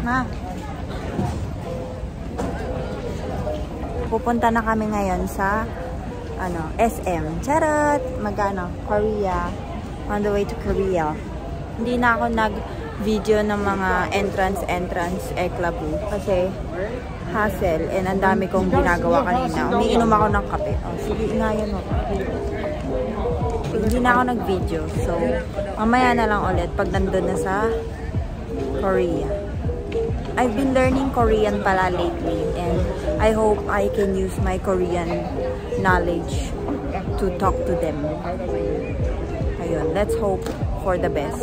Ma. Pupunta na kami ngayon sa SM. Charot! Magano? Korea. On the way to Korea. Hindi na ako nag-video ng mga entrance eklabu kasi hassle and ang dami kong ginagawa kanina. Umiinom ako ng kape. Oh, sige, ingayan mo. Hindi na ako nag-video. So, mamaya na lang ulit pag nandun na sa Korea. I've been learning Korean pala lately and I hope I can use my Korean knowledge to talk to them. Ayun, let's hope for the best.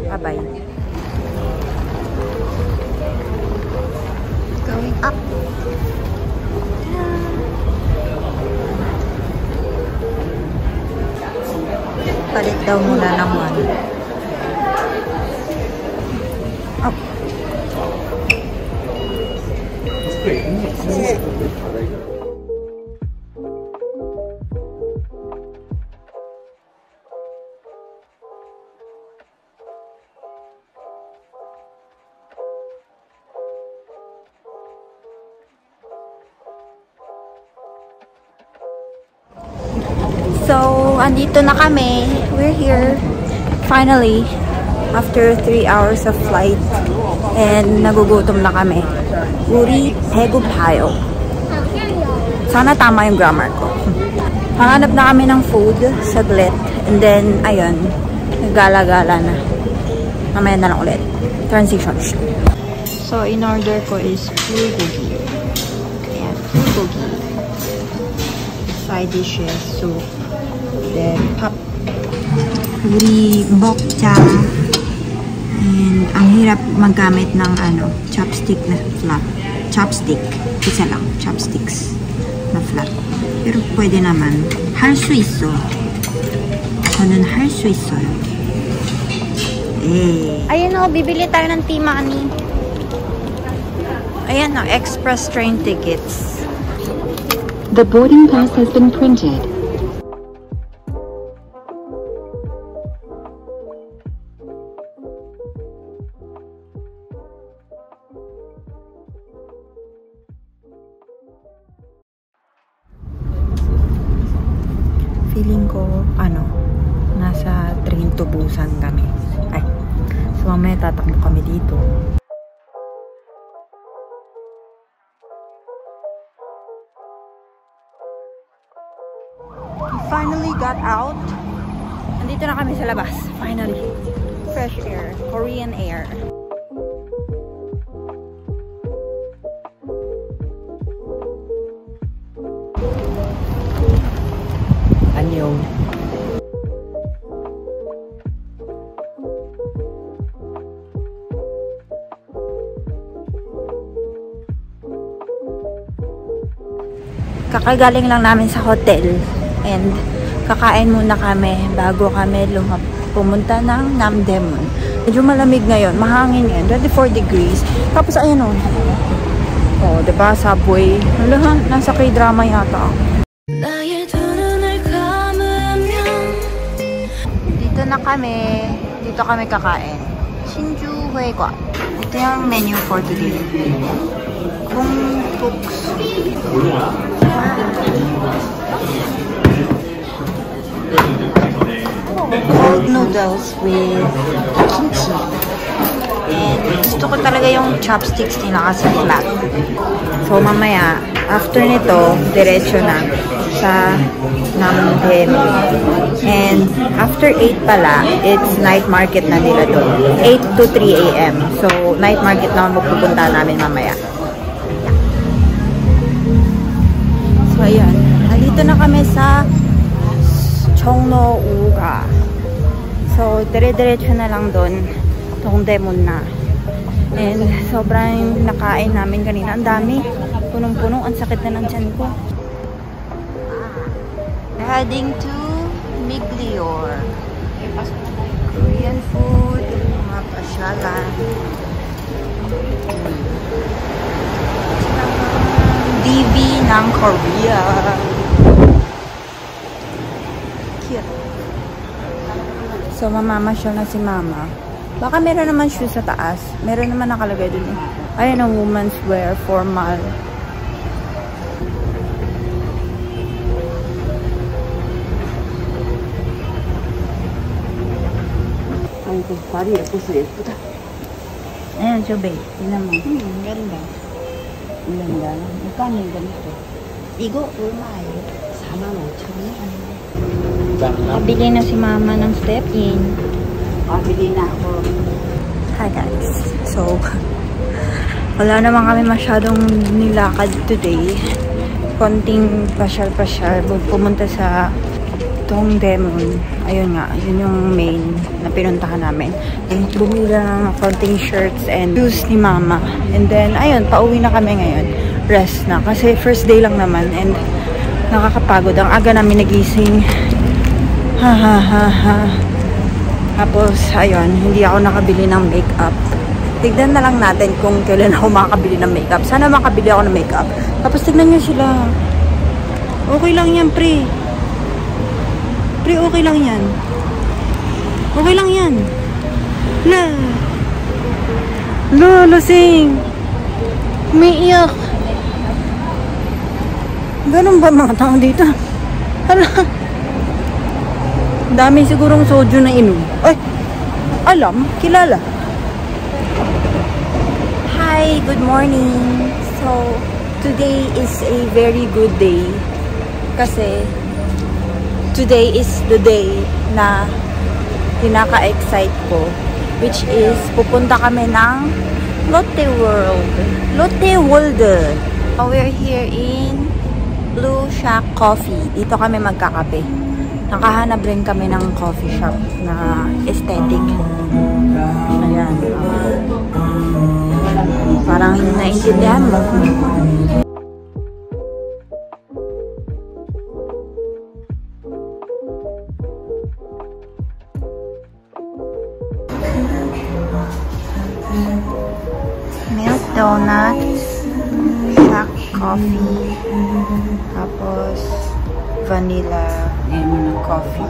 Bye-bye. Going up. Palit daw muna ng one. Up. So, andito na kami. We're here. Finally. After 3 hours of flight. And nagugutom na kami. Uri 배고파요. Sana tama yung grammar ko. Hanganap na kami ng food. Saglit. And then, ayun. Nagala-gala na. Mamaya na lang ulit. Transition. So, in order ko is bulgogi. Ayan. Bulgogi. Side dishes. Soup. Then, pop. Uri bokcha. And, ang hirap maggamit ng chopstick na flat. Chopstick. Isa lang. Chopsticks na flat. Pero pwede naman. 할 수 있어. 저는 할 수 있어요. Eh. Ayan o, bibili tayo ng Timani. Ayan o, express train tickets. The boarding pass has been printed. Feeling ko, nasa train to Busan kami. Ay, so mamaya tatakbo kami dito. We finally got out. Nandito na kami sa labas. Finally. Fresh air. Korean air. Annyeong. Kakagaling lang namin sa hotel and kakain muna kami bago kami pumunta ng Namdaemun. Medyo malamig ngayon, mahangin ngayon, 24 degrees. Tapos ayan o. Oh, diba? Subway. Wala, nasa K-drama yata ako. Dito na kami. Dito kami kakain. Shinju Huegwa. Ito yung menu for today. Kung cooks. Cold noodles with kimchi. And gusto ko talaga yung chopsticks nila kasi flat. So mamaya, after nito, diretso na sa Namdaemun. And after 8 pala, it's night market na nila doon. 8 to 3 a.m. So night market na mapupunta namin mamaya. So ayan, nandito na kami sa Cheongno-uga. So dire-diretso na lang doon. Namdaemun na. And sobrang nakain namin kanina. Ang dami. Punong-punong. Ang sakit na ng tiyan ko. Heading to Miglior. Korean food. Mga pasyalan. DV ng Korea. Cute. So mamamasyal na si Mama. Baka meron naman shoes sa taas. Meron naman nakalagay dun eh. Ayan ang women's wear, formal. Ay, ito, pari, ito sa ito. Ayan, Chobe. Tingnan mo. Ganda. Ang ganda. Magkano yung ganito? Igo, umay. 45,000. Pabili na si mama ng step-in. Pabili na ako. Hi guys. So, wala naman kami masyadong nilakad today. Konting pasyal-pasyal. Pumunta sa itong Demon. Ayun nga, yun yung main na pinuntahan namin. And bumili ng konting shirts and shoes ni mama. And then, ayun, pauwi na kami ngayon. Rest na. Kasi first day lang naman. And nakakapagod. Ang aga namin nagising. Tapos, ayun, hindi ako nakabili ng makeup. Tignan na lang natin kung kailan ako makakabili ng makeup. Sana makabili ako ng makeup. Tapos, tignan nyo sila. Okay lang yan, pre. Pre, okay lang yan. Okay lang yan. Lasing. Umiiyak. Ganun ba mga tao dito? Hala. Dami sigurong soju na inom. Ay, alam, kilala. Hi, good morning. So, today is a very good day. Kasi, today is the day na pinaka-excite ko. Which is, pupunta kami ng Lotte World. Lotte World. We're here in Blue Shack Coffee. Dito kami magkakape. Nakahanap rin kami ng coffee shop na aesthetic. Ayan. Parang naintindihan mo. Milk donuts, Shack coffee, tapos vanilla coffee.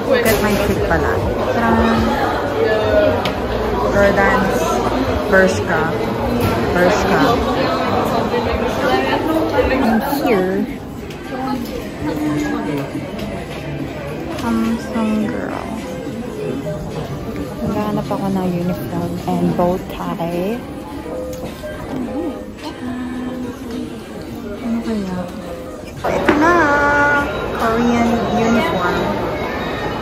Look at my feet pala. Jordan's Bershka. And here, Samsung girl. Naghahanap ako ng uniform and bow tie. Ano kaya? Ito na! Korean uniform.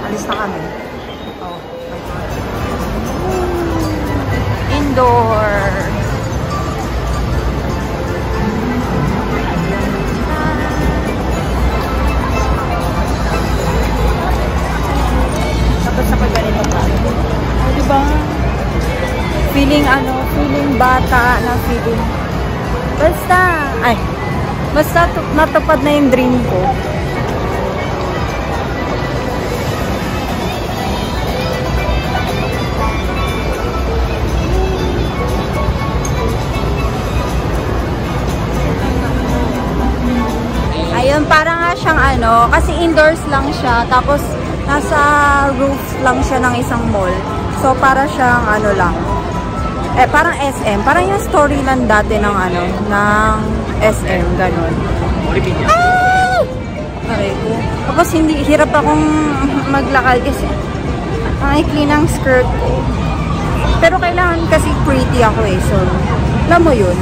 Alis na kami. Oh, my God. Indoor. Tapos ako ganito pa. Oh, diba? Feeling bata na feeling. Basta natupad na yung dream ko. Ayun, parang nga siyang kasi indoors lang siya, tapos nasa roof lang siya ng isang mall. So, para siyang lang. Parang SM. Parang yung storyland dati ng ng SM, ganun. Ah! Aray ko. Tapos, hirap akong maglakad kasi ang ikli ng skirt ko. Pero kailangan kasi pretty ako so, alam mo yun.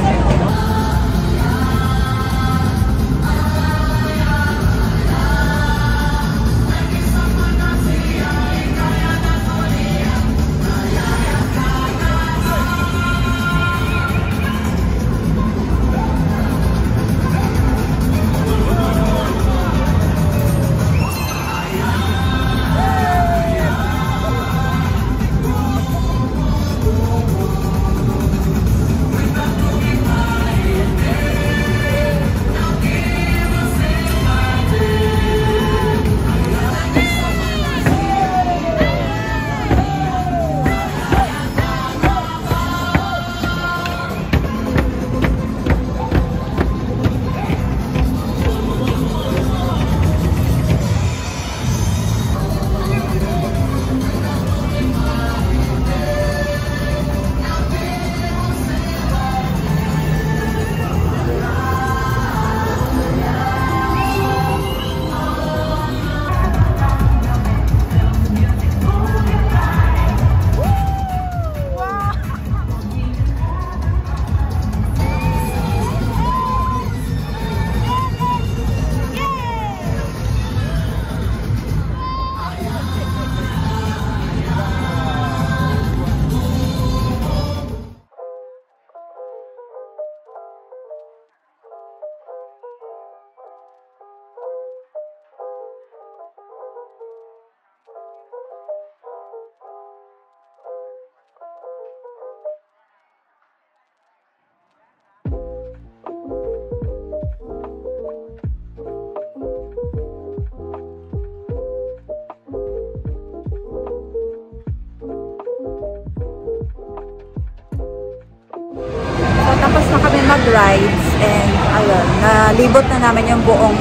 na kami mag-rides and ayun, nalibot na namin yung buong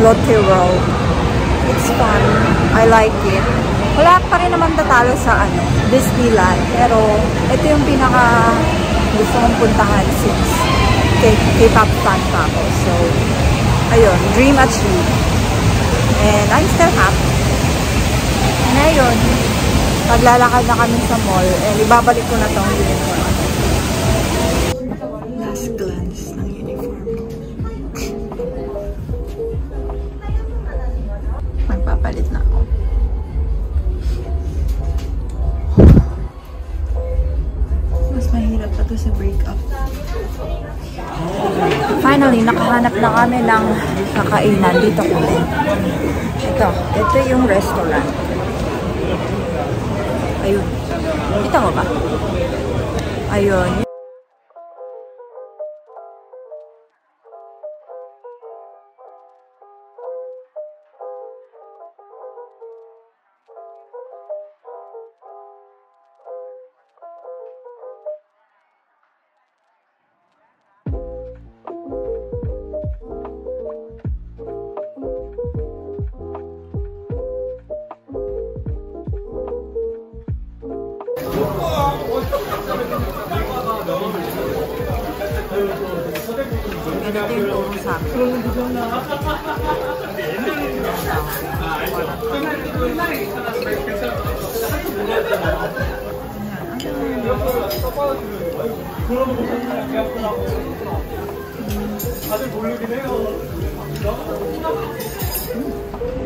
Lotte World. It's fun. I like it. Wala pa rin naman tatalo sa Disneyland. Pero ito yung pinaka gusto kong puntahan since K-pop fan pa ako. So, ayun, dream achieved. And I'm still happy. And ayun, paglalakad na kami sa mall, and ibabalik ko na tong uniform. Last glance ng uniform. Magpapalit na ako. Mas mahirap pa to sa breakup. Finally, nakahanap na kami ng kakainan dito kami. Ito yung restaurant. Ayun. Kita mo ba? Ayun. Ganito yung turo sa akin.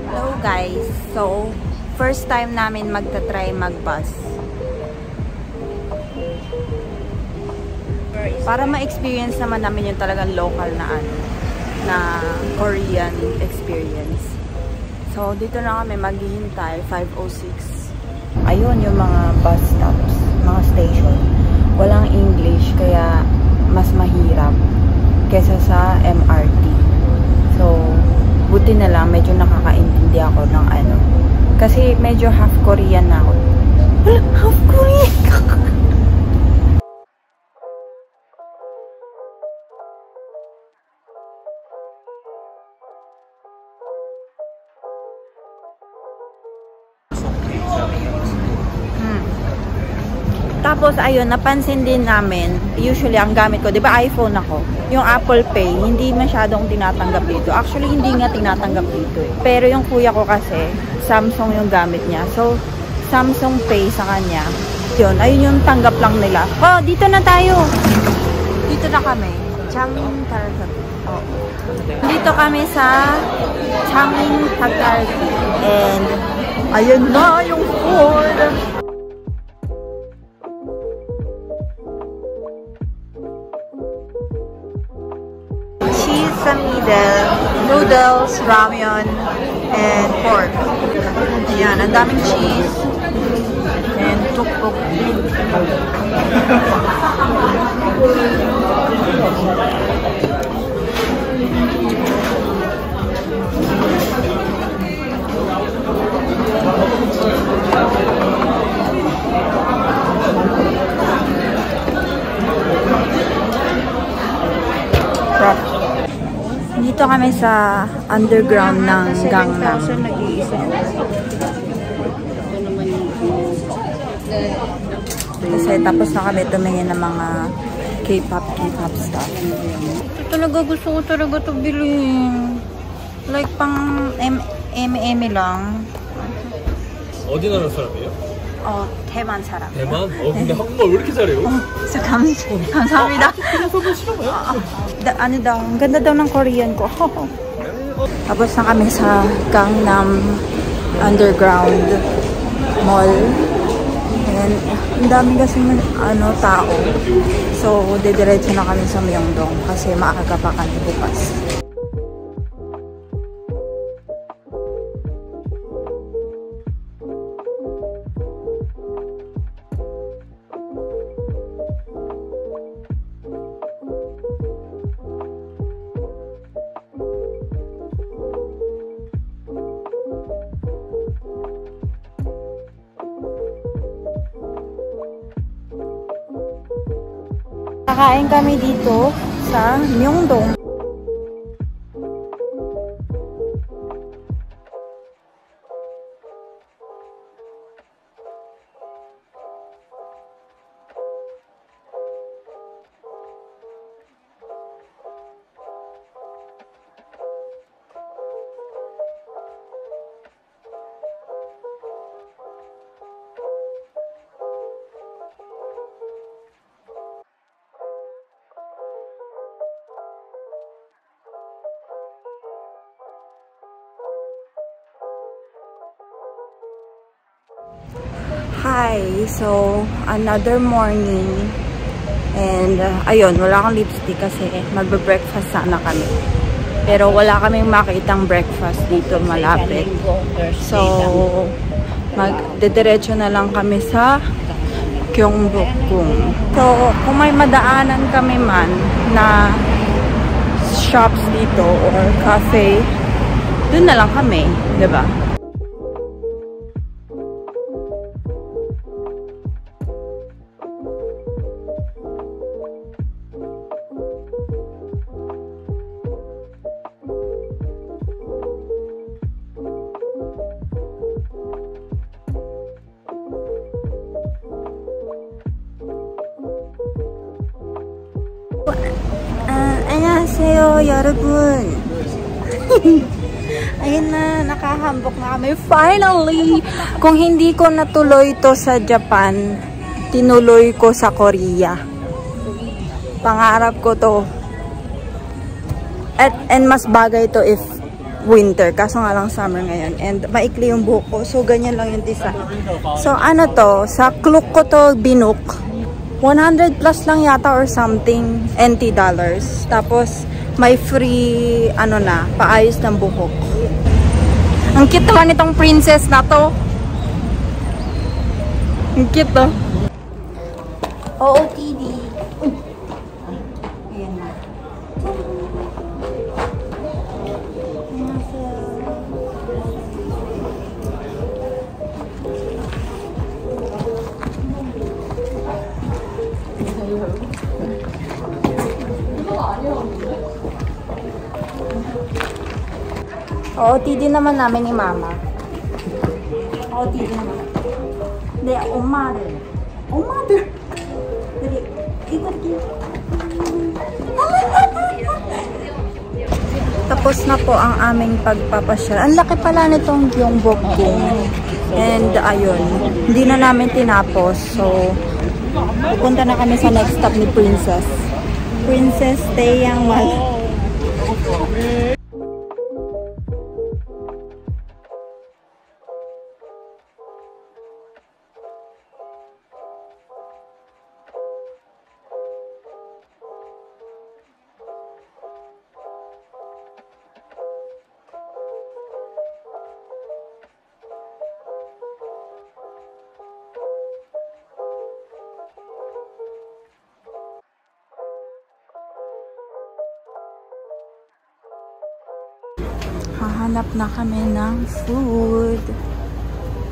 Hello guys. So, first time namin magta-try mag-bus. Para ma-experience naman namin yung talagang local na Korean experience. So, dito na kami maghihintay, 5:06. Ayun yung mga bus stops, mga station. Walang English, kaya mas mahirap kesa sa MRT. So, buti na lang, medyo nakakaintindi ako ng Kasi medyo half Korean na ako. Wala, half Korean! Tapos, ayun, napansin din namin, usually, ang gamit ko, di ba iPhone ako, yung Apple Pay, hindi masyadong tinatanggap dito. Actually, hindi nga tinatanggap dito eh. Pero yung kuya ko kasi, Samsung yung gamit niya. So, Samsung Pay sa kanya. Yun, ayun yung tanggap lang nila. Oh, dito na tayo! Dito na kami. Changmin Target. Oh. Dito kami sa Changmin Target. And, ayun na yung food! Sa middle, noodles, ramyun, and pork. Ayan, ang daming cheese. And tuktok. Dito kami sa underground ng Gangnam. Kasi tapos na kami tumingin ng mga K-pop stuff. Ito talaga gusto ko talaga ito bilhin. Like pang M&M lang. 어디 나라 사람이에요? 대만 사람. 대만? 근데 한국말 왜 이렇게 잘해요? 감사합니다. Ano daw, ang ganda daw ng Korean ko. Tapos na kami sa Gangnam Underground Mall. And ang dami kasing tao. So, didiretso na kami sa Myeongdong kasi maaga pa kami bukas. Kakain kami dito sa Myeongdong. Hi! So, another morning. And, ayun, wala akong lipstick kasi magbe-breakfast sana kami. Pero wala kaming makitang breakfast dito malapit. So, magdidiretso na lang kami sa Gyeongbokgung. So, kung may madaanan kami man na shops dito or cafe, dun na lang kami, diba? 안녕하세요, 여러분. Ayun na, nakahambok na kami. Finally! Kung hindi ko natuloy to sa Japan, tinuloy ko sa Korea. Pangarap ko to. And mas bagay to if winter. Kaso nga lang summer ngayon. And maikli yung buhok ko. So, ganyan lang yung design. So, ano to? Sa Klook ko to binook. 100 plus lang yata or something. NT dollars. Tapos, may free, ano na, paayos ng buhok. Ang cute naman itong princess na to. Ang cute to. OOTD. Ayan na. OOTD naman namin ni Mama. OOTD naman. Hindi, 엄마들. 엄마들. Dali. Ito. Tapos na po ang aming pagpapasyal. Ang laki pala nitong Gyeongbokgung. And ayun, hindi na namin tinapos. So, pupunta na kami sa next stop ni Princess. Princess Taeyangwal. Hahanap na kami ng food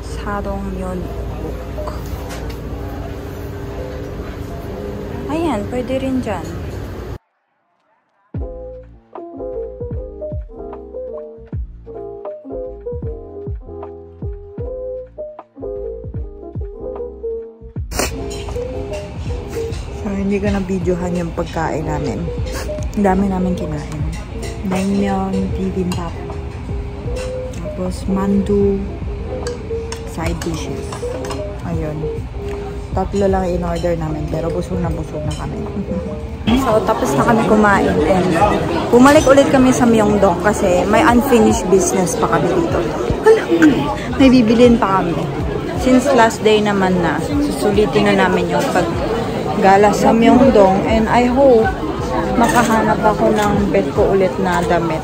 sa Dongmyeonbok. Ayan, pwede rin dyan. So, hindi ko na-videohan yung pagkain namin. Ang dami namin kinain. Naengmyeon, bibimbap. Tapos, mandu, side dishes. Ayun. 3 lang in-order namin, pero busog na kami. So, tapos na kami kumain. And bumalik ulit kami sa Myeongdong kasi may unfinished business pa kami dito. May bibilin pa kami. Since last day naman na, susulitin na namin yung paggala sa Myeongdong. And I hope makahanap ako ng bet ko ulit na damit.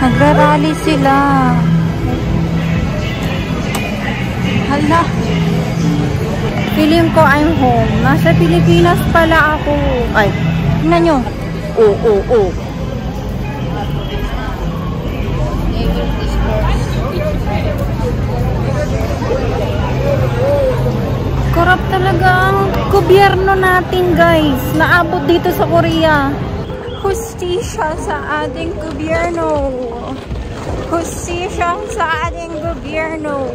Nagra-rally sila. Hala. Feeling ko I'm home. Nasa Pilipinas pala ako. Ay, tingnan nyo. Oh. Korap talaga ang gobyerno natin, guys. Naabot dito sa Korea. Hustisya sa ating gobyerno. Hustisya sa ating gobyerno.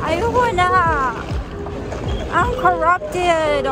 Ayoko na. I'm corrupted.